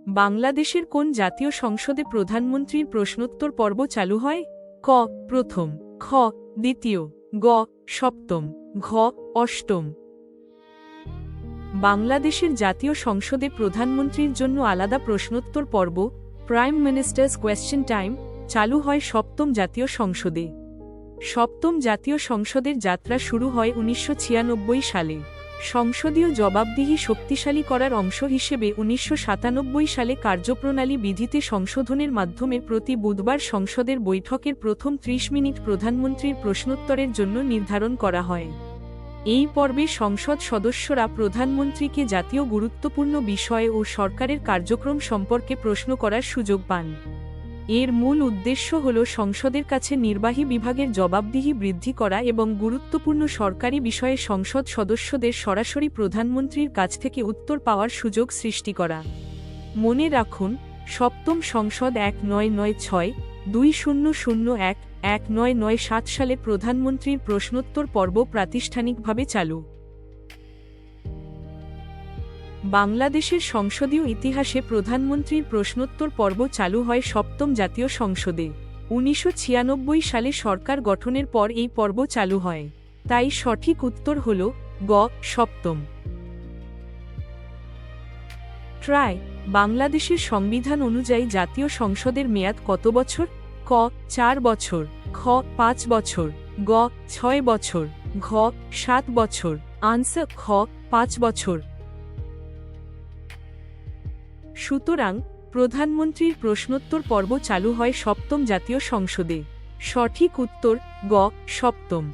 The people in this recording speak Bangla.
বাংলাদেশের কোন জাতীয় সংসদে প্রধানমন্ত্রীর প্রশ্নোত্তর পর্ব চালু হয়? ক প্রথম, খ দ্বিতীয়, গ সপ্তম, ঘ অষ্টম। বাংলাদেশের জাতীয় সংসদে প্রধানমন্ত্রীর জন্য আলাদা প্রশ্নোত্তর পর্ব প্রাইম মিনিস্টার্স কোয়েশ্চেন টাইম চালু হয় সপ্তম জাতীয় সংসদে। সপ্তম জাতীয় সংসদের যাত্রা শুরু হয় ১৯৯৬ সালে। সংসদীয় জবাবদিহি শক্তিশালী করার অংশ হিসেবে ১৯৯৭ সালে কার্যপ্রণালী বিধিতে সংশোধনের মাধ্যমে প্রতি বুধবার সংসদের বৈঠকের প্রথম ৩০ মিনিট প্রধানমন্ত্রীর প্রশ্নোত্তরের জন্য নির্ধারণ করা হয়। এই পর্বে সংসদ সদস্যরা প্রধানমন্ত্রীকে জাতীয় গুরুত্বপূর্ণ বিষয় ও সরকারের কার্যক্রম সম্পর্কে প্রশ্ন করার সুযোগ পান। এর মূল উদ্দেশ্য হল সংসদের কাছে নির্বাহী বিভাগের জবাবদিহি বৃদ্ধি করা এবং গুরুত্বপূর্ণ সরকারি বিষয়ে সংসদ সদস্যদের সরাসরি প্রধানমন্ত্রীর কাছ থেকে উত্তর পাওয়ার সুযোগ সৃষ্টি করা। মনে রাখুন, সপ্তম সংসদ ১৯৯৬-২০০১-১৯৯৭ সালে প্রধানমন্ত্রীর প্রশ্নোত্তর পর্ব প্রাতিষ্ঠানিকভাবে চালু। বাংলাদেশের সংসদীয় ইতিহাসে প্রধানমন্ত্রীর প্রশ্নোত্তর পর্ব চালু হয় সপ্তম জাতীয় সংসদে। ১৯৯৬ সালে সরকার গঠনের পর এই পর্ব চালু হয়। তাই সঠিক উত্তর হল গ সপ্তম। ট্রাই বাংলাদেশের সংবিধান অনুযায়ী জাতীয় সংসদের মেয়াদ কত বছর? ক ৪ বছর, খ ৫ বছর, গ ৬ বছর, ঘ ৭ বছর। আনসার খ ৫ বছর। সুতরাং প্রধানমন্ত্রীর প্রশ্নোত্তর পর্ব চালু হয় সপ্তম জাতীয় সংসদে। সঠিক উত্তর গ সপ্তম।